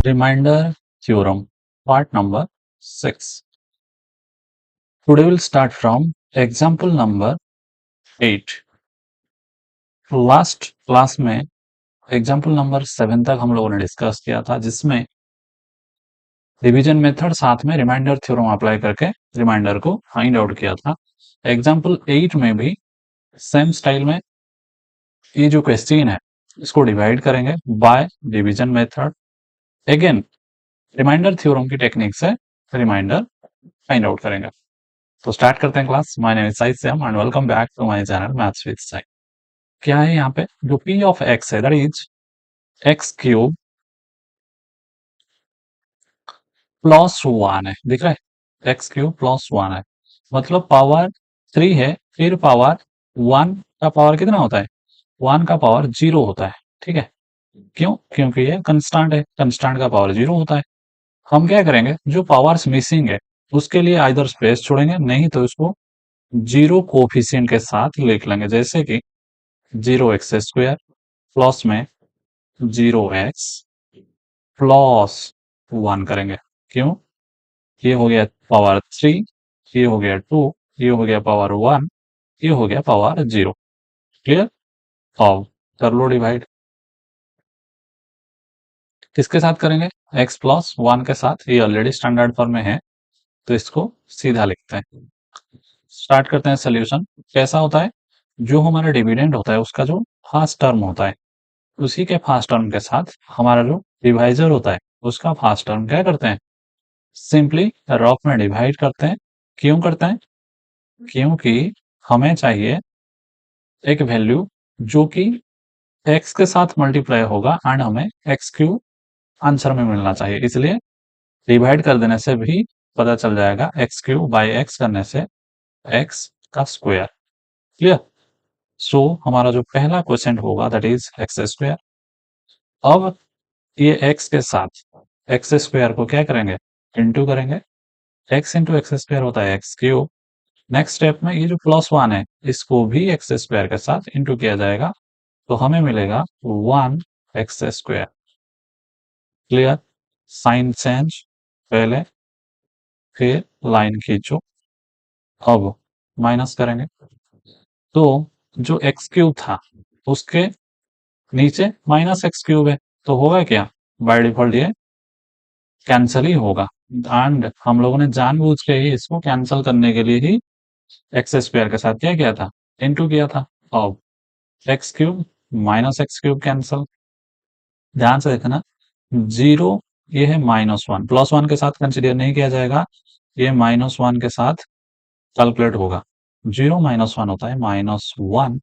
Reminder theorem, part number 6. Today we'll start from example number 8. Last class में example number 7 तक हम लोगों ने डिस्कस किया था, जिसमें डिवीजन मेथड साथ में रिमाइंडर थ्योरम अप्लाई करके रिमाइंडर को फाइंड आउट किया था। एग्जाम्पल 8 में भी सेम स्टाइल में ये जो क्वेश्चन है इसको डिवाइड करेंगे by division method. Again remainder theorem की टेक्निक से रिमाइंडर फाइंड आउट करेंगे। तो स्टार्ट करते हैं class. My name is Sai Shyam and welcome back to my channel maths with Sai. क्या है यहाँ पे, जो p ऑफ x है that is x cube plus 1 है, दिख रहा है, x क्यूब प्लस 1 है, मतलब पावर 3 है, फिर पावर 1 का पावर कितना होता है, 1 का पावर 0 होता है। ठीक है, क्यों? क्योंकि ये कंस्टेंट है, कंस्टेंट का पावर 0 होता है। हम क्या करेंगे, जो पावर्स मिसिंग है उसके लिए आइदर स्पेस छोड़ेंगे, नहीं तो इसको जीरो कोफिशिएंट के साथ लिख लेंगे, जैसे कि 0x² प्लस में 0x प्लस 1 करेंगे। क्यों? ये हो गया पावर 3, ये हो गया 2, ये हो गया पावर 1, ये हो गया पावर 0। क्लियर? अब कर लो डिवाइड। किसके साथ करेंगे? x प्लस 1 के साथ। ये ऑलरेडी स्टैंडर्ड फॉर्म में है तो इसको सीधा लिखते हैं। स्टार्ट करते हैं सोल्यूशन। कैसा होता है, जो हमारा डिविडेंड होता है उसका जो फर्स्ट टर्म होता है उसी के फर्स्ट टर्म के साथ हमारा जो डिवाइजर होता है उसका फर्स्ट टर्म क्या करते हैं, सिंपली रफ में डिवाइड करते हैं। क्यों करते हैं? क्योंकि हमें चाहिए एक वैल्यू जो कि x के साथ मल्टीप्लाई होगा एंड हमें x क्यूब आंसर में मिलना चाहिए, इसलिए डिवाइड कर देने से भी पता चल जाएगा, x क्यूब बाई x करने से x का स्क्वायर। क्लियर? सो हमारा जो पहला क्वेश्चन होगा दैट इज x²। अब ये x के साथ x² को क्या करेंगे, इंटू करेंगे। x इंटू x² होता है x क्यूब। नेक्स्ट स्टेप में ये जो प्लस 1 है इसको भी x² के साथ इंटू किया जाएगा, तो हमें मिलेगा 1x²। क्लियर? साइन चेंज पहले, फिर लाइन खींचो, अब माइनस करेंगे। तो जो x क्यूब था उसके नीचे माइनस एक्स क्यूब है, तो होगा क्या, बाय डिफॉल्ट ये कैंसिल ही होगा। एंड हम लोगों ने जानबूझ के ही इसको कैंसिल करने के लिए ही x² के साथ क्या किया था, इनटू किया था। अब x cube minus x cube cancel, ध्यान से देखना, 0 ये है -1, +1 के साथ कंसीडर नहीं किया जाएगा, ये -1 के साथ कैलकुलेट होगा। 0 - 1 होता है -1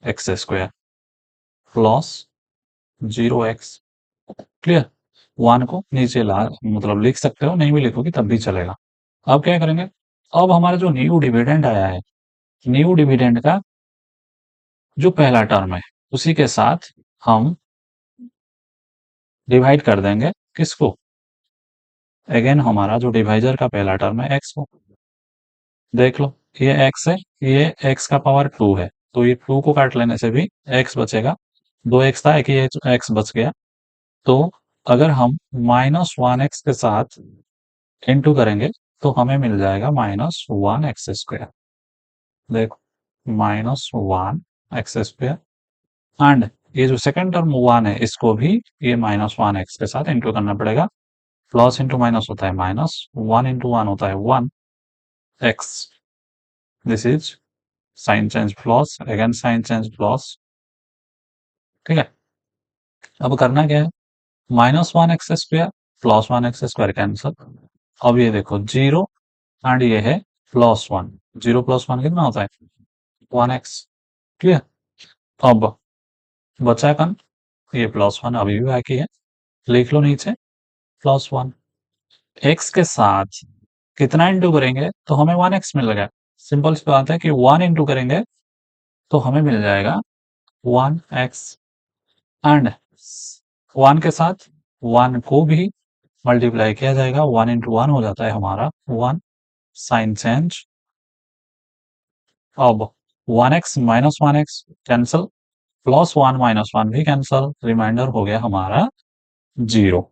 x² प्लस 0x। क्लियर? 1 को नीचे ला, मतलब लिख सकते हो, नहीं भी लिखोगे तब भी चलेगा। अब क्या करेंगे, अब हमारा जो न्यू डिविडेंड आया है, न्यू डिविडेंड का जो पहला टर्म है उसी के साथ हम डिवाइड कर देंगे किसको, अगेन हमारा जो डिवाइजर का पहला टर्म है x को। देख लो, ये x है, ये x का पावर 2 है, तो ये 2 को काट लेने से भी x बचेगा। 2x था, एक ही x बच गया। तो अगर हम -1x के साथ इंटू करेंगे तो हमें मिल जाएगा -1x²। देखो, -1x² एंड ये जो सेकंड टर्म 1 है इसको भी ये -1x के साथ इंटू करना पड़ेगा। प्लस इंटू माइनस होता है माइनस, 1 इंटू 1 होता है 1x। This is sine change plus, again sine change plus. ठीक है, अब करना क्या है, -1x² प्लस 1x² कैंसिल। अब ये देखो 0 एंड ये है +1, 0 + 1 कितना होता है, 1x। क्लियर? अब बचा कन, ये +1 अभी भी बाकी है, लिख लो नीचे +1। x के साथ कितना इंटू करेंगे तो हमें 1x मिलेगा। सिंपल सी बात है कि 1 इंटू करेंगे तो हमें मिल जाएगा 1x एंड 1 के साथ 1 को भी मल्टीप्लाई किया जाएगा, 1 इंटू 1 हो जाता है हमारा 1, साइन चेंज। अब 1x - 1x कैंसिल, +1 - 1 भी कैंसिल, रिमाइंडर हो गया हमारा 0।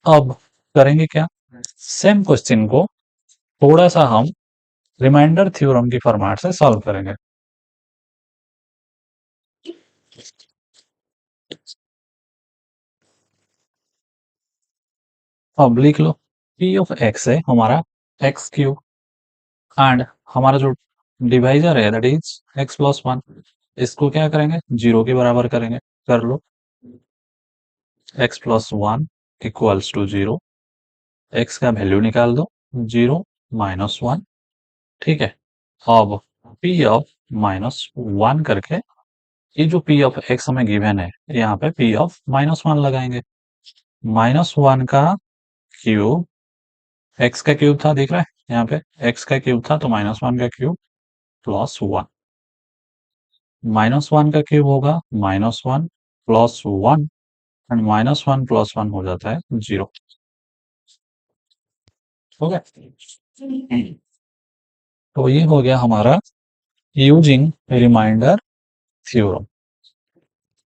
अब करेंगे क्या, सेम क्वेश्चन को थोड़ा सा हम रिमाइंडर थ्योरम की फॉर्मेट से सॉल्व करेंगे। अब लिख लो, पी ऑफ एक्स है हमारा एक्स क्यूब, एंड हमारा जो डिवाइजर है that is X plus one, इसको क्या करेंगे, जीरो के बराबर करेंगे। कर लो, X plus one equals to zero, X का वैल्यू निकाल दो, जीरो माइनस वन। ठीक है, अब पी ऑफ माइनस वन करके ये जो पी ऑफ एक्स हमें गिवन है, यहाँ पे पी ऑफ माइनस वन लगाएंगे। माइनस वन का क्यूब, एक्स का क्यूब था दिख रहा है यहाँ पे, एक्स का क्यूब था तो माइनस वन का cube plus one, minus one का क्यूब होगा minus one plus one, and minus one plus one हो जाता है जीरो। हो गया, तो ये हो गया हमारा यूजिंग रिमाइंडर थ्योरम।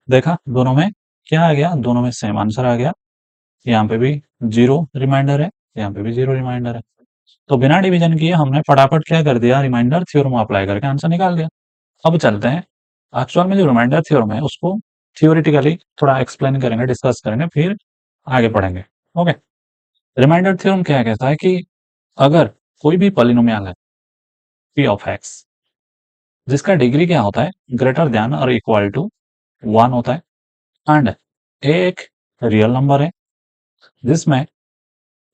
देखा दोनों में क्या आ गया, दोनों में सेम आंसर आ गया। यहाँ पे भी जीरो रिमाइंडर है, यहाँ पे भी जीरो रिमाइंडर है, तो बिना डिवीजन किए हमने फटाफट क्या कर दिया, रिमाइंडर थ्योरम अप्लाई करके आंसर निकाल दिया। अब चलते हैं एक्चुअल में जो रिमाइंडर थ्योरम है उसको थियोरिटिकली थोड़ा एक्सप्लेन करेंगे, डिस्कस करेंगे, फिर आगे पढ़ेंगे। ओके, रिमाइंडर थ्योरम क्या कहता है कि अगर कोई भी पॉलिनोमियल है पी ऑफ एक्स, जिसका डिग्री क्या होता है, ग्रेटर देन और इक्वल टू वन होता है, एंड एक रियल नंबर है जिसमें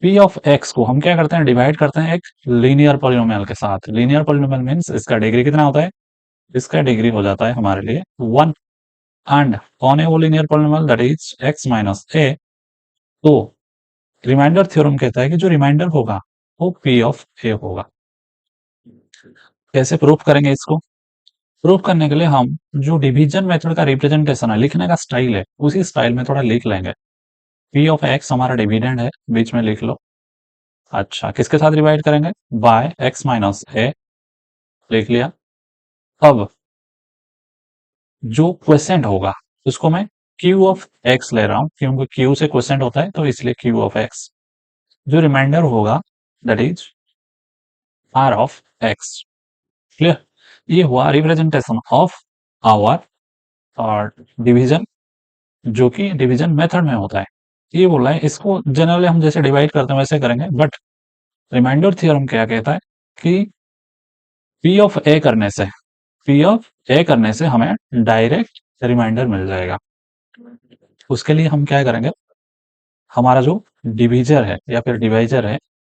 पी ऑफ एक्स को हम क्या करते हैं, डिवाइड करते हैं एक लीनियर पॉलिनोमियल के साथ। लीनियर पॉलिनोमियल मींस इसका डिग्री कितना होता है, इसका डिग्री हो जाता है हमारे लिए वन, एंड कौन है वो linear polynomial, that is X minus A. तो रिमाइंडर थ्योरम कहता है कि जो रिमाइंडर होगा वो पी ऑफ ए होगा। कैसे प्रूफ करेंगे इसको, प्रूफ करने के लिए हम जो डिवीजन मेथड का रिप्रेजेंटेशन है, लिखने का स्टाइल है, उसी स्टाइल में थोड़ा लिख लेंगे। पी ऑफ एक्स हमारा डिविडेंड है, बीच में लिख लो। अच्छा, किसके साथ डिवाइड करेंगे, बाय एक्स माइनस ए, लिख लिया। अब जो क्वेश्चन होगा उसको मैं क्यू ऑफ एक्स ले रहा हूं, क्योंकि क्यू से क्वेश्चन होता है तो इसलिए क्यू ऑफ एक्स। जो रिमाइंडर होगा that is R of X. Clear, ये हुआ रिप्रेजेंटेशन ऑफ आवर और डिवीजन, जो कि डिवीजन मेथड में होता है। ये बोला है, इसको जनरली हम जैसे डिवाइड करते हैं वैसे करेंगे, बट रिमाइंडर थ्योरम क्या कहता है कि पी ऑफ ए करने से, पी ऑफ ए करने से हमें डायरेक्ट रिमाइंडर मिल जाएगा। उसके लिए हम क्या करेंगे, हमारा जो डिवीजर है या फिर डिवाइजर है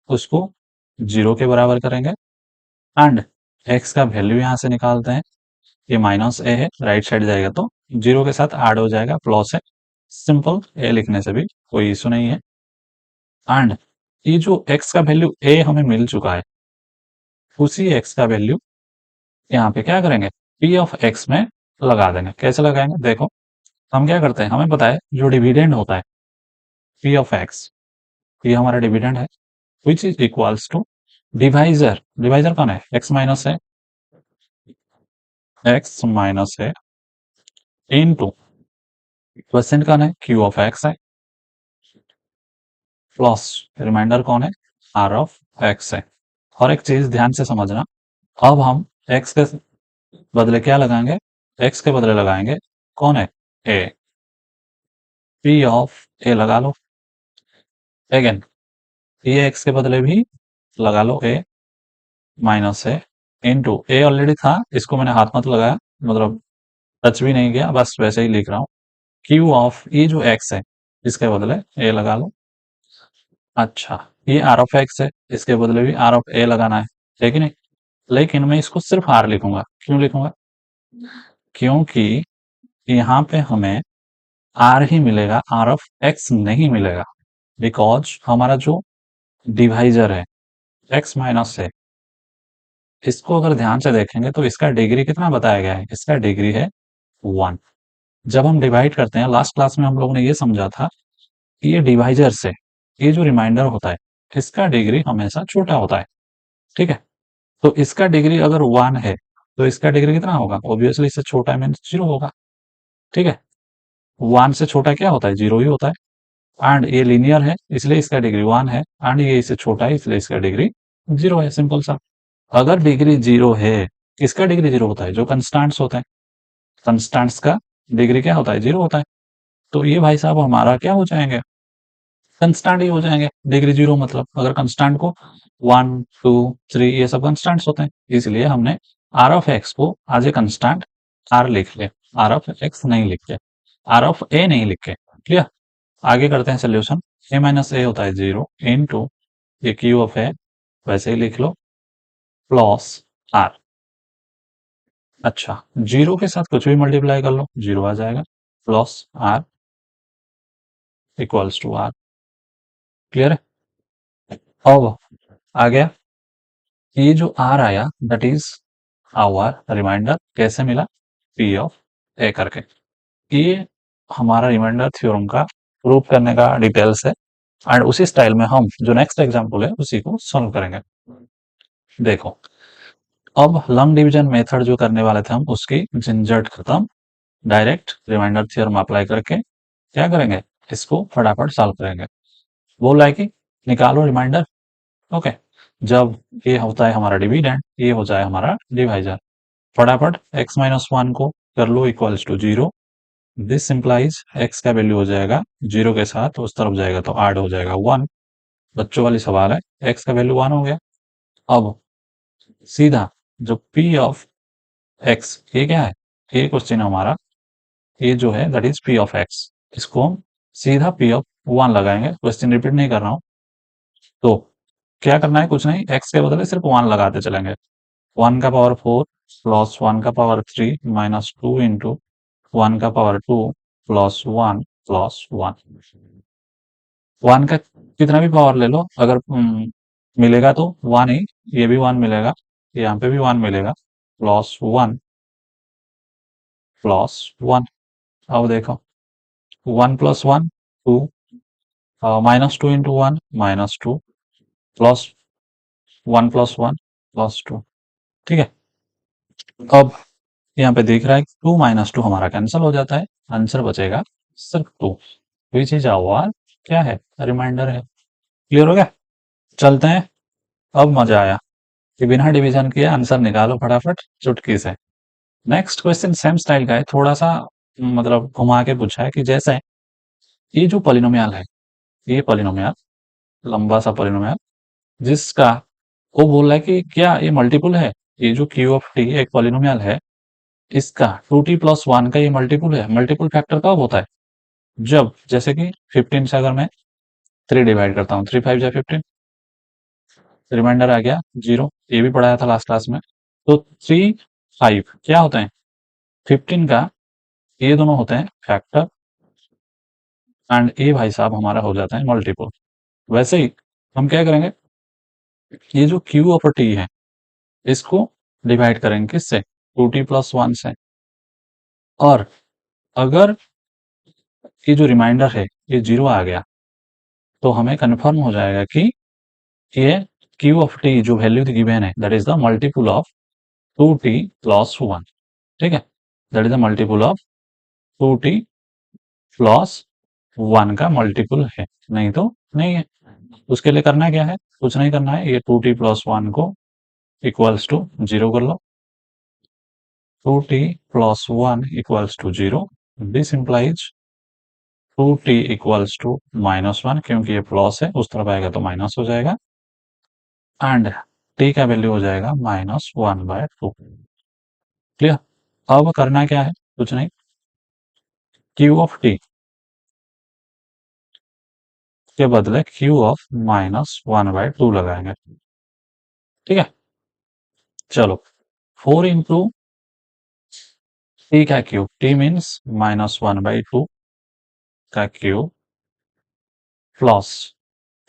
उसको जीरो के बराबर करेंगे, एंड एक्स का वैल्यू यहां से निकालते हैं, ये माइनस ए है, राइट साइड जाएगा तो जीरो के साथ ऐड हो जाएगा, प्लस है, सिंपल ए लिखने से भी कोई इशू नहीं है। एंड ये जो एक्स का वैल्यू ए हमें मिल चुका है, उसी एक्स का वैल्यू यहाँ पे क्या करेंगे, पी ऑफ एक्स में लगा देंगे। कैसे लगाएंगे देखो, हम क्या करते हैं, हमें पता है जो डिविडेंड होता है पी ऑफ एक्स, ये हमारा डिविडेंड है, which is equals to divisor. Divisor कौन है, एक्स माइनस है, एक्स माइनस है इनटू क्वेश्चन कौन है, क्यू ऑफ एक्स है, प्लस रिमाइंडर कौन है, आर ऑफ एक्स है। और एक चीज ध्यान से समझना, अब हम एक्स के बदले क्या लगाएंगे, एक्स के बदले लगाएंगे कौन है, ए, पी ऑफ ए लगा लो। अगेन ये एक्स के बदले भी लगा लो ए माइनस है इनटू ए ऑलरेडी था, इसको मैंने हाथ मत लगाया, मतलब टच भी नहीं किया, बस वैसे ही लिख रहा हूँ। क्यू ऑफ ये जो एक्स है इसके बदले ए लगा लो। अच्छा, ये आर ऑफ एक्स है, इसके बदले भी आर ऑफ ए लगाना है, ठीक है नहीं, लेकिन मैं इसको सिर्फ आर लिखूंगा। क्यों लिखूंगा, क्योंकि यहाँ पे हमें आर ही मिलेगा, आर ऑफ एक्स नहीं मिलेगा, बिकॉज हमारा जो डिवाइजर है एक्स माइनस है, इसको अगर ध्यान से देखेंगे तो इसका डिग्री कितना बताया गया है, इसका डिग्री है वन। जब हम डिवाइड करते हैं, लास्ट क्लास में हम लोगों ने ये समझा था कि ये डिवाइजर से ये जो रिमाइंडर होता है इसका डिग्री हमेशा छोटा होता है। ठीक है, तो इसका डिग्री अगर वन है तो इसका डिग्री कितना होगा, ऑब्वियसली इससे छोटा मीन जीरो होगा। ठीक है, वन से छोटा क्या होता है, जीरो ही होता है। एंड ये लीनियर है इसलिए इसका डिग्री 1 है, एंड ये इससे छोटा है इसलिए इसका डिग्री 0 है। सिंपल सा। अगर डिग्री 0 है, किसका डिग्री 0 होता है? जो कंस्टेंट्स होते हैं। कंस्टेंट्स का डिग्री क्या होता है? 0 होता है। तो ये भाई साहब हमारा क्या हो जाएंगे? कंस्टेंट ही हो जाएंगे। डिग्री 0 मतलब अगर कंस्टेंट को 1 2 3 ये सब कंस्टेंट्स होते हैं, इसलिए हमने आर ऑफ एक्स को एज ए कंस्टेंट आर लिख लिया, आर ऑफ एक्स नहीं लिख के, आर ऑफ ए नहीं लिख के। क्लियर? आगे करते हैं सोल्यूशन। ए माइनस ए होता है 0 इनटू ये क्यू ऑफ ए, वैसे ही लिख लो, प्लस आर। अच्छा, 0 के साथ कुछ भी मल्टीप्लाई कर लो 0 आ जाएगा, plus R equals to R. Clear है? अब आ गया ये जो आर आया दैट इज आवर रिमाइंडर। कैसे मिला? पी ऑफ ए करके। ये हमारा रिमाइंडर थ्योरम का प्रूफ करने का डिटेल्स है, एंड उसी स्टाइल में हम जो नेक्स्ट एग्जांपल है उसी को सॉल्व करेंगे। देखो, अब लॉन्ग डिवीजन मेथड जो करने वाले थे हम उसकी झंझट खत्म। डायरेक्ट रिमाइंडर थ्योरम अप्लाई करके क्या करेंगे? इसको फटाफट सॉल्व करेंगे। बोल रहा है कि निकालो रिमाइंडर। ओके, जब ये होता है हमारा डिविडेंड, ये हो जाए हमारा डिवाइजर। फटाफट x माइनस वन को कर लो equals to 0। This implies x का वैल्यू हो जाएगा 0 के साथ उस तरफ जाएगा तो ऐड हो जाएगा 1। बच्चों वाली सवाल है, x का वैल्यू 1 हो गया। अब सीधा जो p ऑफ x, ये क्या है? ये क्वेश्चन हमारा, ये जो है that is p of x। इसको हम सीधा p ऑफ 1 लगाएंगे। क्वेश्चन रिपीट नहीं कर रहा हूं। तो क्या करना है? कुछ नहीं, x के बदले सिर्फ 1 लगाते चलेंगे। 1 का पावर 4 प्लस 1 का पावर 3 माइनस 2 इंटू 1 का पावर 2 प्लस 1 प्लस 1। 1 का कितना भी पावर ले लो, अगर मिलेगा तो 1 ही, ये भी 1 मिलेगा, यहाँ पे भी 1 मिलेगा, प्लस 1 प्लस 1। अब देखो 1 plus 1 2, minus 2 into 1 minus 2 plus 1 plus 1 plus 2। ठीक है? अब यहाँ पे देख रहा है 2 माइनस 2 हमारा कैंसिल हो जाता है, आंसर बचेगा सिर्फ 2। विच इज आवर क्या है? रिमाइंडर है। क्लियर हो गया? चलते हैं। अब मजा आया कि बिना डिवीजन किए आंसर निकालो फटाफट चुटकी से। नेक्स्ट क्वेश्चन सेम स्टाइल का है, थोड़ा सा मतलब घुमा के पूछा है कि जैसे ये जो पॉलिनोमियल है, ये पॉलिनोमियल लंबा सा पॉलिनोमियल जिसका वो बोल रहा है कि क्या ये मल्टीपल है? ये जो क्यू ऑफ टी एक पॉलिनोमियल है, इसका 2t प्लस 1 का ये मल्टीपल है। मल्टीपल फैक्टर कब होता है? जब जैसे कि 15 से अगर मैं 3 डिवाइड करता हूँ, 3 5 जा 15, रिमाइंडर आ गया 0। ये भी पढ़ाया था लास्ट क्लास में। तो 3 5 क्या होते हैं? 15 का ये दोनों होते हैं फैक्टर, एंड ये भाई साहब हमारा हो जाता है मल्टीपल। वैसे ही हम क्या करेंगे? ये जो क्यू ऑफ टी है इसको डिवाइड करेंगे किससे? 2t प्लस 1 से। और अगर ये जो रिमाइंडर है ये 0 आ गया तो हमें कंफर्म हो जाएगा कि ये क्यू ऑफ टी जो वैल्यू गिवन है that is the multiple of 2t plus 1। ठीक है? That is the multiple of 2t plus 1 का मल्टीपल है, नहीं तो नहीं है। उसके लिए करना क्या है? कुछ नहीं करना है, ये 2t प्लस 1 को इक्वल्स टू 0 कर लो। 2t plus 1 equals to 0। This implies 2t equals to minus 1, क्योंकि ये प्लस है उस तरफ आएगा तो माइनस हो जाएगा, एंड t का वैल्यू हो जाएगा माइनस 1/2। क्लियर? अब करना क्या है? कुछ नहीं, q ऑफ t के बदले q ऑफ माइनस 1/2 लगाएंगे। ठीक है? चलो, 4 इंटू टी का क्यूब, टी मीन्स माइनस 1/2 का क्यूब, प्लस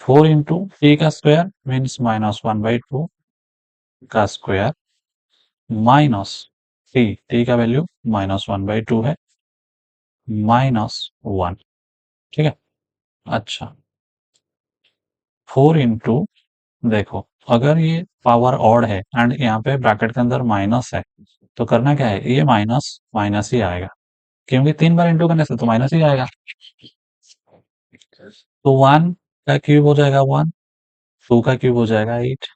4 इंटू टी का स्क्वायर मीन्स माइनस 1/2 का स्क्वायर, माइनस टी का वैल्यू माइनस 1/2 है, माइनस 1। ठीक है? अच्छा, 4 इंटू, देखो अगर ये पावर ऑड है एंड यहाँ पे ब्रैकेट के अंदर माइनस है तो करना क्या है? ये माइनस माइनस ही आएगा, क्योंकि 3 बार इंटू करने से तो माइनस ही आएगा। तो 1 का क्यूब हो जाएगा 1, 2 का क्यूब हो जाएगा 8,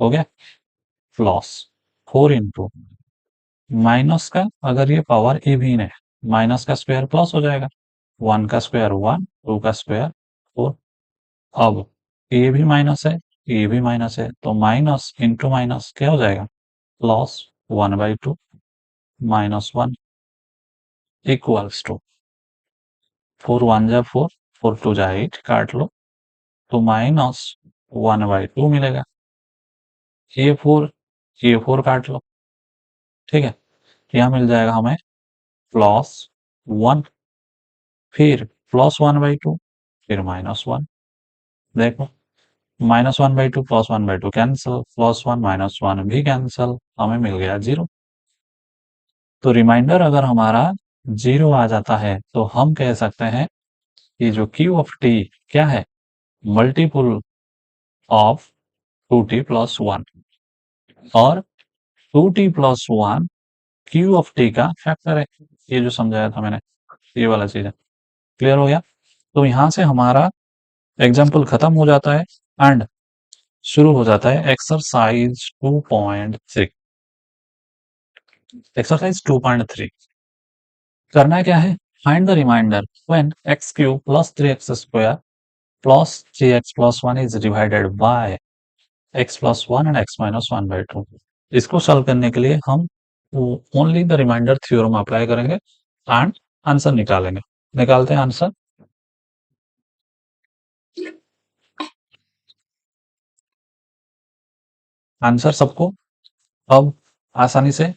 हो गया? प्लस 4 इंटू माइनस का, अगर ये पावर इवन है, माइनस का स्क्वायर प्लस हो जाएगा, 1 का स्क्वायर 1, 2 का स्क्वायर 4। अब ये भी माइनस है, ये भी माइनस है, तो माइनस इंटू माइनस क्या हो जाएगा? प्लस 1/2 माइनस 1 इक्वल्स टू 4 1 जा 4, 4 2 जा 8, काट लो, तो माइनस 1/2 मिलेगा। ये 4 काट लो, ठीक है? यहाँ मिल जाएगा हमें प्लस 1, फिर प्लस 1/2, फिर माइनस 1। देखो, minus 1/2 plus 1/2 cancel, plus 1 minus 1 भी कैंसिल, हमें मिल गया 0। तो रिमाइंडर अगर हमारा 0 आ जाता है तो हम कह सकते हैं कि जो क्यू ऑफ टी क्या है? मल्टीपुल ऑफ 2t प्लस 1, और 2t plus 1 Q of T का फैक्टर है। ये जो समझाया था मैंने, ये वाला चीज है। क्लियर हो गया? तो यहां से हमारा एग्जाम्पल खत्म हो जाता है एंड शुरू हो जाता है एक्सरसाइज 2.3। एक्सरसाइज 2.3 करना क्या है? Find the remainder when x cube plus 3x square plus 3x plus 1 is divided by x plus 1 and x minus 1/2। इसको सॉल्व करने के लिए हम only the remainder theorem apply करेंगे एंड आंसर निकालेंगे। निकालते हैं आंसर। आंसर सबको अब आसानी से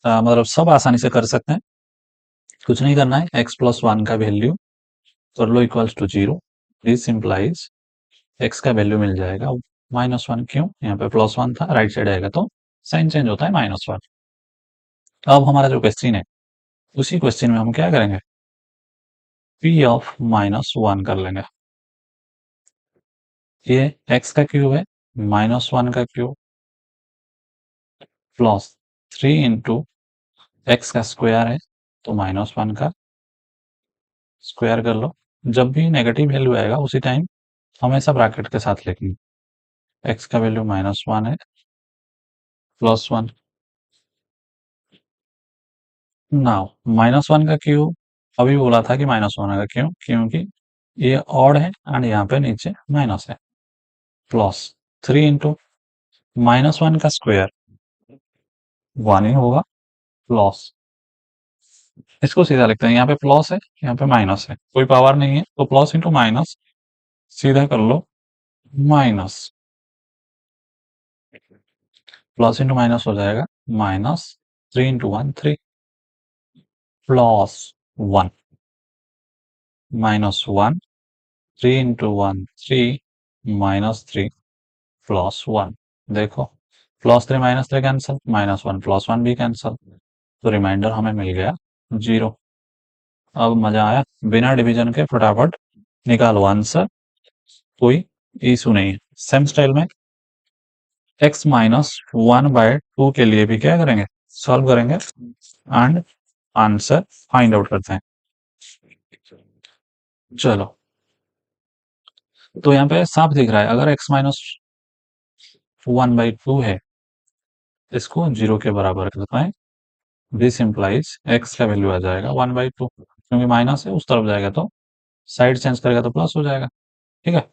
मतलब सब आसानी से कर सकते हैं। कुछ नहीं करना है, x प्लस 1 का वैल्यू कर लो equals to 0। This implies x का वैल्यू मिल जाएगा -1। क्यों? यहाँ पे +1 था, राइट साइड आएगा तो साइन चेंज होता है -1। अब हमारा जो क्वेश्चन है, उसी क्वेश्चन में हम क्या करेंगे? p ऑफ -1 कर लेंगे। ये x का क्यूब है, -1 का क्यूब प्लस 3 इंटू एक्स का स्क्वायर है, तो -1 का स्क्वायर कर लो। जब भी नेगेटिव वैल्यू आएगा उसी टाइम हमेशा ब्रैकेट के साथ लिखेंगे। x का वैल्यू -1 है, +1। नाउ -1 का क्यूब, अभी बोला था कि -1 का क्यों? क्योंकि ये ऑड है एंड यहाँ पे नीचे माइनस है, प्लस 3 इंटू -1 का स्क्वायर 1 ही होगा, प्लस इसको सीधा लिखते हैं। यहाँ पे प्लस है, यहाँ पे माइनस है, कोई पावर नहीं है, तो प्लस इंटू माइनस सीधा कर लो माइनस, प्लस इंटू माइनस हो जाएगा -3 इंटू 1 3 प्लस 1 -1 3 इंटू 1 3 -3 प्लस 1। देखो, +3 -3 कैंसिल, -1 प्लस 1 भी कैंसिल, तो रिमाइंडर हमें मिल गया 0। अब मजा आया? बिना डिवीजन के फटाफट निकालो आंसर, कोई इशू नहीं है। सेम स्टाइल में x -1/2 के लिए भी क्या करेंगे? सॉल्व करेंगे एंड आंसर फाइंड आउट करते हैं। चलो, तो यहाँ पे साफ दिख रहा है, अगर x -1/2 है, इसको 0 के बराबर करते हैं। दिस इंप्लाइज x का वैल्यू आ जाएगा 1/2, क्योंकि माइनस है, उस तरफ जाएगा तो साइड चेंज करेगा तो प्लस हो जाएगा। ठीक है?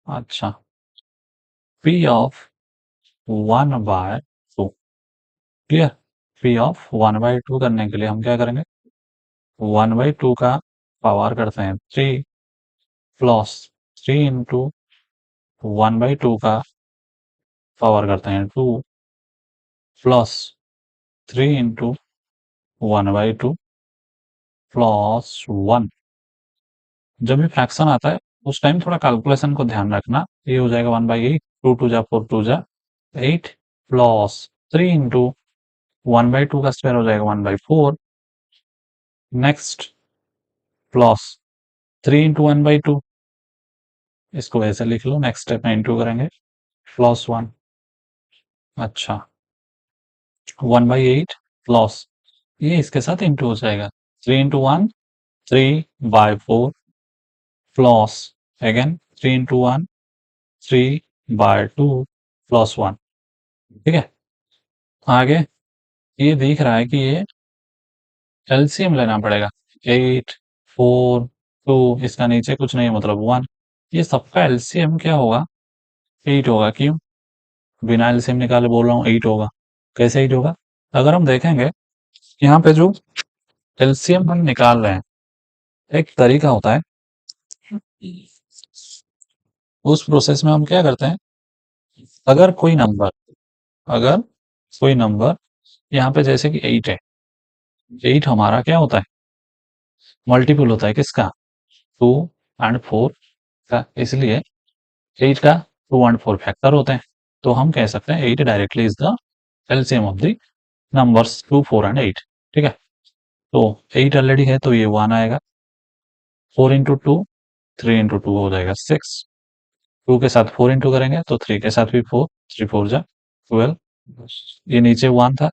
अच्छा, p of 1/2 clear. p of 1/2 करने के लिए हम क्या करेंगे? 1/2 का पावर करते हैं 3 प्लस 3 इंटू 1/2 का पावर करते हैं 2 प्लस 3 इंटू 1/2 प्लस 1। जब भी फ्रैक्शन आता है उस टाइम थोड़ा कैलकुलेशन को ध्यान रखना। ये हो जाएगा 1/8, 2 2 जा 4 2 जा 8 प्लस 3 इंटू 1/2 का स्क्वायर हो जाएगा 1/4। नेक्स्ट प्लस 3 इंटू 1/2, इसको ऐसे लिख लो। नेक्स्ट स्टेप में इंटू करेंगे, प्लस 1। अच्छा, 1/8 प्लस ये इसके साथ इंटू हो जाएगा, 3 into 1 3/4 plus again 3 into 1 3/2 plus 1। ठीक है, आगे ये दिख रहा है कि ये एलसीएम लेना पड़ेगा। 8 4 2, इसका नीचे कुछ नहीं मतलब 1। ये सबका एलसीएम क्या होगा? 8 होगा। क्यों? बिना एलसीएम निकाले बोल रहा हूँ 8 होगा। कैसे 8 होगा? अगर हम देखेंगे यहाँ पे जो एलसीएम हम निकाल रहे हैं, एक तरीका होता है। उस प्रोसेस में हम क्या करते हैं, अगर कोई नंबर अगर कोई नंबर यहाँ पे जैसे कि 8 है, 8 हमारा क्या होता है? मल्टीपल होता है किसका? 2 एंड 4 का। इसलिए 8 का 2 एंड 4 फैक्टर होते हैं। तो हम कह सकते हैं 8 directly is the LCM of the numbers 2 4 and 8। ठीक है, तो 8 ऑलरेडी है तो ये 1 आएगा। 4 इंटू 2 3 इंटू 2 हो जाएगा 6। 2 के साथ 4 इंटू करेंगे तो 3 के साथ भी 4, 3 4 जा 12। ये नीचे 1 था,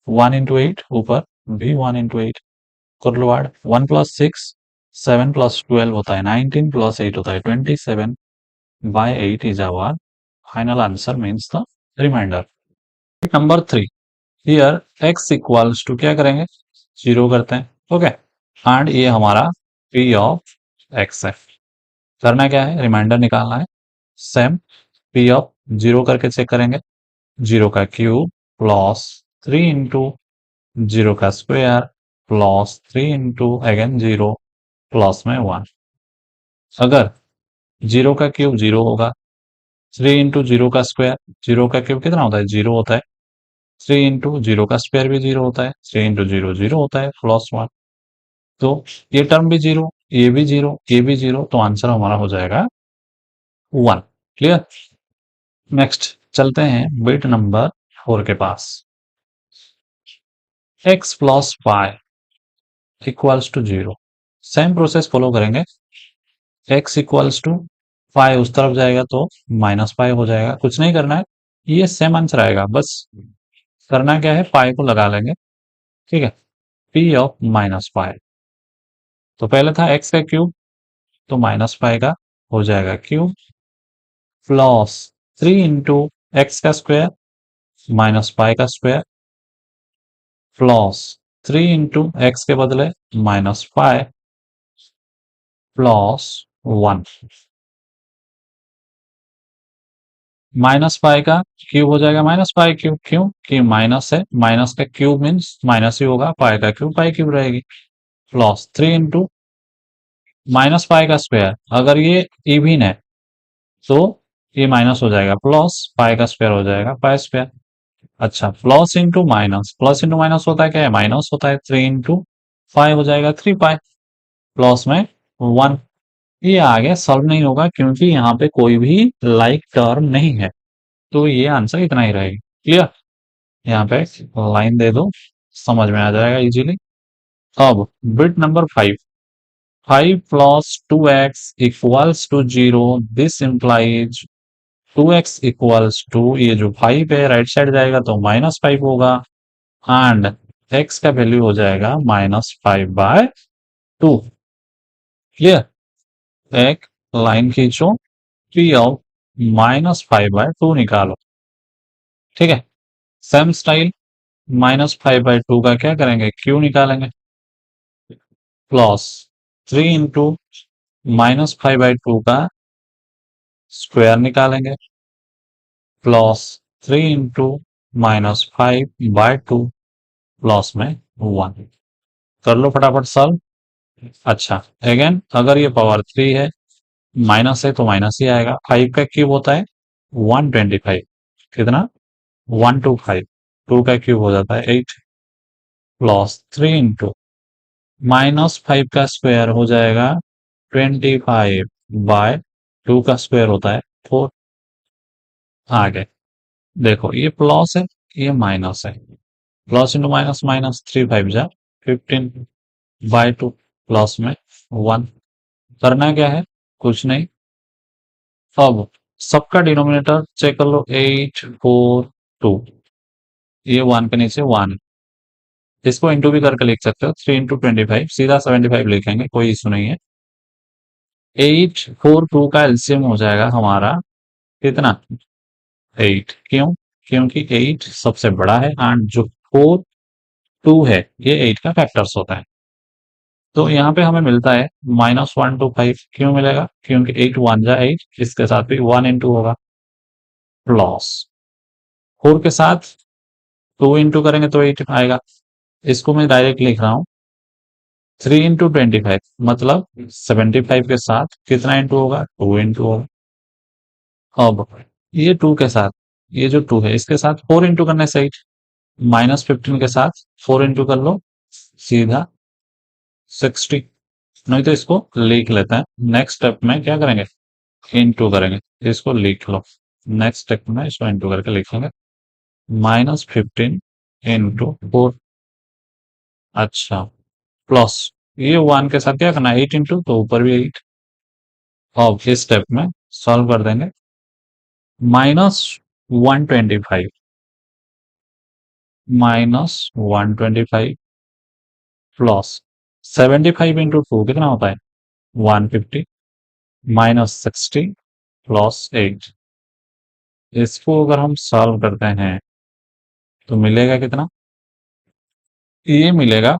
1 इंटू 8 ऊपर भी 1 इंटू 8 कर लो ऐड। 1 प्लस 6 7 प्लस 12 होता है 19 प्लस 8 होता है 27/8 is our final answer means the remainder. Number 3, here x equals to क्या करेंगे? 0 करते हैं। ओके, एंड ये हमारा p ऑफ x है। करना क्या है? रिमाइंडर निकालना है। सेम p ऑफ 0 करके चेक करेंगे। 0 का क्यूब प्लस 3 इंटू 0 का square plus 3 into again 0 plus में 1। अगर 0 का क्यूब 0 होगा, 3 इंटू 0 का स्क्वायर, 0 का क्यूब कितना होता है? 0 होता है। 3 इंटू 0 का स्क्वायर भी 0 होता है। 3 इंटू 0 0 होता है प्लस 1। तो ये टर्म भी 0, ये भी 0, ये भी 0, तो आंसर हमारा हो जाएगा 1। क्लियर? नेक्स्ट चलते हैं बिट नंबर 4 के पास। x plus five equals to 0। Same process follow करेंगे। x इक्वल्स टू 5 उस तरफ जाएगा तो -5 हो जाएगा। कुछ नहीं करना है, ये सेम आंसर आएगा। बस करना क्या है, 5 को लगा लेंगे। ठीक है, p ऑफ -5। तो पहले था x का क्यूब, तो -5 का हो जाएगा क्यूब प्लस 3 इंटू एक्स का स्क्वायर -5 का स्क्वायर प्लस 3 इंटू एक्स के बदले -5 प्लस 1। -5 का क्यूब हो जाएगा -5 क्यूब। क्यों? कि माइनस है, माइनस का क्यूब मीन्स माइनस ही होगा, पाई का क्यूब पाई क्यूब रहेगी। प्लस 3 इंटू -5 का स्क्वायर, अगर ये इवन है तो ये माइनस हो जाएगा, प्लस पाई का स्क्वायर हो जाएगा पाई स्क्वायर। अच्छा, प्लस इंटू माइनस होता है क्या है? माइनस होता है। 3 इंटू 5 हो जाएगा 3 पाई प्लस में 1। ये आगे सॉल्व नहीं होगा क्योंकि यहाँ पे कोई भी लाइक टर्म नहीं है, तो ये आंसर इतना ही रहेगा। क्लियर? यहाँ पे लाइन दे दो, समझ में आ जाएगा इजीली। अब bit number 5, 5 plus 2x equals to 0। This implies 2x equals to, ये जो 5 है राइट साइड जाएगा तो -5 होगा एंड x का वैल्यू हो जाएगा -5/2। क्लियर? एक लाइन खींचो, p ऑफ -5/2 निकालो। ठीक है, सेम स्टाइल -5/2 का क्या करेंगे? q निकालेंगे प्लस 3 इंटू -5/2 का स्क्वायर निकालेंगे प्लस 3 इंटू -5/2 प्लस में 1। कर लो फटाफट सॉल्व। अच्छा, अगेन अगर ये पावर 3 है, माइनस है तो माइनस ही आएगा। 5 का क्यूब होता है 125। कितना? 125। 2 का क्यूब हो जाता है 8 प्लस 3 इंटू -5 का स्क्वायर हो जाएगा 25/2 का स्क्वायर होता है 4। आगे देखो, ये प्लस है, ये माइनस है। प्लस इंटू माइनस माइनस, 3 5 जा 15/2 प्लस में 1। करना क्या है? कुछ नहीं। अब सबका डिनोमिनेटर चेक कर लो, 8 4 2, ये 1 के नीचे 1। इसको इंटू भी करके लिख सकते हो, 3 इंटू 25 सीधा 75 लिखेंगे, कोई इशू नहीं है। 8 4 2 का एलसीएम हो जाएगा हमारा कितना? 8। क्यों? क्योंकि 8 सबसे बड़ा है एंड जो 4 2 है ये 8 का फैक्टर्स होता है। तो यहाँ पे हमें मिलता है -125। क्यों मिलेगा? क्योंकि 8 1 जा 8, इसके साथ भी 1 इंटू होगा, प्लस 4 के साथ 2 इंटू करेंगे तो 8 आएगा। इसको मैं डायरेक्ट लिख रहा हूँ 3 इंटू 25, मतलब 75 के साथ कितना इंटू होगा? 2 इंटू होगा। अब ये 2 के साथ, ये जो 2 है इसके साथ 4 इंटू करने से 8, -15 के साथ 4 इंटू कर लो, सीधा 60। नहीं तो इसको लिख लेते हैं, नेक्स्ट स्टेप में क्या करेंगे? इंटू करेंगे, इसको लिख लो। नेक्स्ट स्टेप में इसको इंटू करके लिखेंगे -15 इंटू 4। अच्छा, प्लस ये 1 के साथ क्या करना है? 8 इंटू, तो ऊपर भी 8। अब इस स्टेप में सॉल्व कर देंगे, -125 -125 प्लस 75 इंटू 2 कितना होता है? 150 -60 प्लस 8। इसको अगर हम सॉल्व करते हैं तो मिलेगा कितना? ये मिलेगा,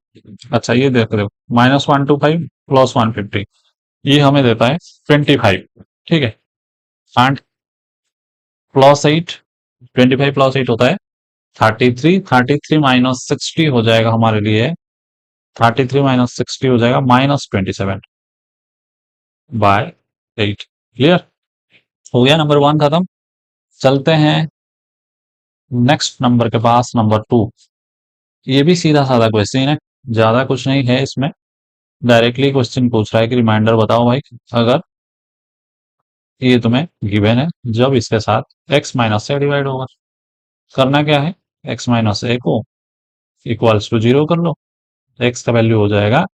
अच्छा ये देख रहे हो, -125 प्लस 150, ये हमें देता है 25। ठीक है, एंड प्लस 8, 25 प्लस 8 होता है 33। 33 -60 हो जाएगा हमारे लिए, 33 -60 हो जाएगा -27 बाय 8। क्लियर हो गया? नंबर 1 खत्म। चलते हैं नेक्स्ट नंबर के पास, नंबर 2। ये भी सीधा साधा क्वेश्चन है, ज्यादा कुछ नहीं है इसमें। डायरेक्टली क्वेश्चन पूछ रहा है कि रिमाइंडर बताओ भाई, अगर ये तुम्हें गिवन है जब इसके साथ x माइनस से डिवाइड होगा। करना क्या है? x माइनस ए को इक्वल्स टू 0 कर लो, x का वैल्यू हो जाएगा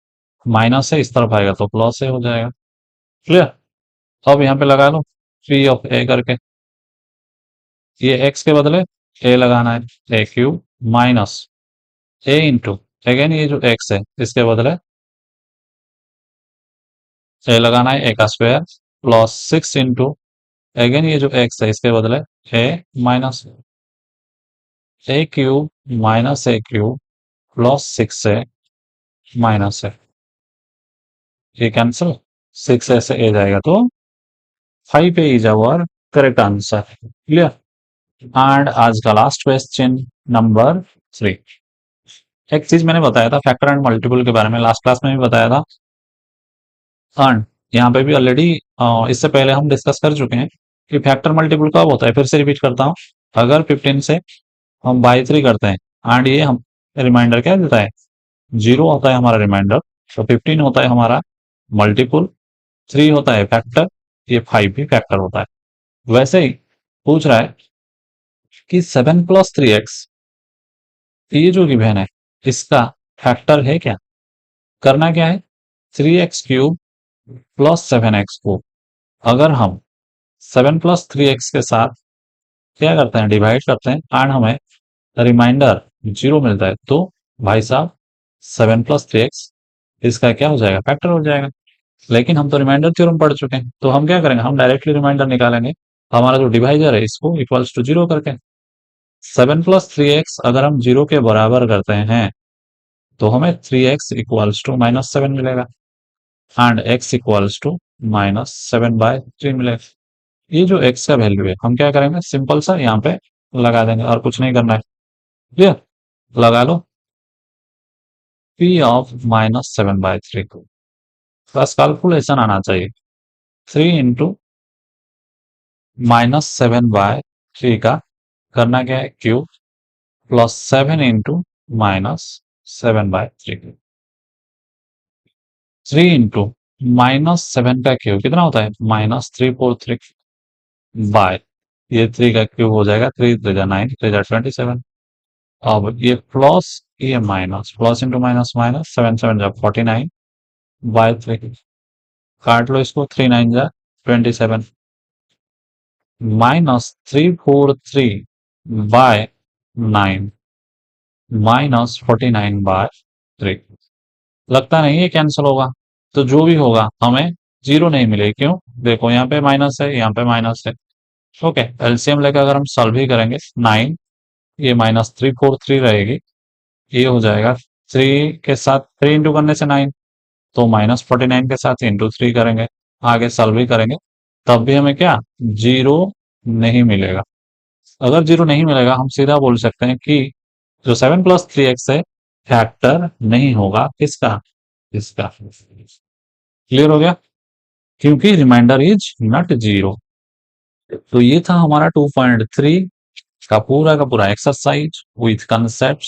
माइनस से, इस तरफ आएगा तो प्लस से हो जाएगा। क्लियर? अब यहाँ पे लगा लो पी ऑफ ए करके, ये x के बदले a लगाना है, ए क्यूब माइनस ए इंटू, अगेन ये जो x है इसके बदले a लगाना है, a का स्क्वायर प्लस 6 इंटू, अगेन ये जो x है इसके बदले a minus A cube minus A cube plus 6 से माइनस है, ये कैंसिल, 6 ऐसे ए जाएगा तो 5 A is our correct answer. Clear? And आज का लास्ट क्वेश्चन नंबर 3। एक चीज मैंने बताया था फैक्टर एंड मल्टीपल के बारे में, लास्ट क्लास में भी बताया था, एंड यहाँ पे भी ऑलरेडी इससे पहले हम डिस्कस कर चुके हैं कि फैक्टर मल्टीपल कब होता है। फिर से रिपीट करता हूँ, अगर 15 से हम बाई 3 करते हैं एंड ये हम रिमाइंडर क्या देता है? 0 होता है हमारा रिमाइंडर, तो 15 होता है हमारा मल्टीपल, 3 होता है फैक्टर, ये 5 भी फैक्टर होता है। वैसे ही पूछ रहा है कि 7 प्लस 3x, ये जो गिवन है इसका फैक्टर है क्या? करना क्या है? 3x क्यूब प्लस 7x को अगर हम 7 प्लस 3x के साथ क्या करते हैं? डिवाइड करते हैं एंड हमें रिमाइंडर 0 मिलता है, तो भाई साहब 7 प्लस 3x इसका क्या हो जाएगा? फैक्टर हो जाएगा। लेकिन हम तो रिमाइंडर थ्योरम पढ़ चुके हैं, तो हम क्या करेंगे? हम डायरेक्टली रिमाइंडर निकालेंगे, हमारा जो डिवाइजर है इसको इक्वल्स टू 0 करके। 7 प्लस 3x अगर हम 0 के बराबर करते हैं तो हमें 3x इक्वल्स टू -7 मिलेगा एंड x इक्वल्स टू -7/3 मिलेगा। ये जो x का वैल्यू है हम क्या करेंगे? सिंपल सा यहाँ पे लगा देंगे और कुछ नहीं करना है। क्लियर? लगा लो p ऑफ -7/3 को, बस कैलकुलेशन आना चाहिए। 3 इंटू -7/3 का करना क्या है? क्यूब प्लस 7 इंटू -7/3, 3 इंटू -7 का क्यूब कितना होता है? -343 बाय, ये 3 का क्यूब हो जाएगा, 3 3 जा 9, 3 जा 27। अब ये प्लस, ये minus, plus into minus minus, 7 7 जा 49 बाय 3, काट लो इसको, 3 9 जा 27, -343 बाय 9 -49/3। लगता नहीं है कैंसिल होगा, तो जो भी होगा हमें जीरो नहीं मिलेगी। क्यों? देखो यहाँ पे माइनस है, यहाँ पे माइनस है। ओके, एलसीएम लेकर अगर हम सॉल्व ही करेंगे, 9 ये -343 रहेगी, ये हो जाएगा 3 के साथ 3 इंटू करने से 9, तो -49 के साथ इंटू 3 करेंगे, आगे सॉल्व ही करेंगे, तब भी हमें क्या जीरो नहीं मिलेगा। अगर जीरो नहीं मिलेगा, हम सीधा बोल सकते हैं कि जो 7 + 3x है, फैक्टर नहीं होगा किसका, इसका। क्लियर हो गया? क्योंकि रिमाइंडर इज नॉट जीरो। तो ये था हमारा 2.3 का पूरा एक्सरसाइज विथ कंसेप्ट।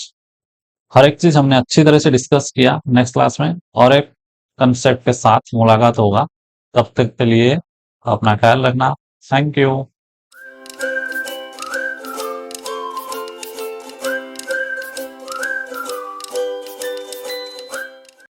हर एक चीज हमने अच्छी तरह से डिस्कस किया। नेक्स्ट क्लास में और एक कंसेप्ट के साथ मुलाकात होगा। तब तक के लिए अपना ख्याल रखना। Thank you.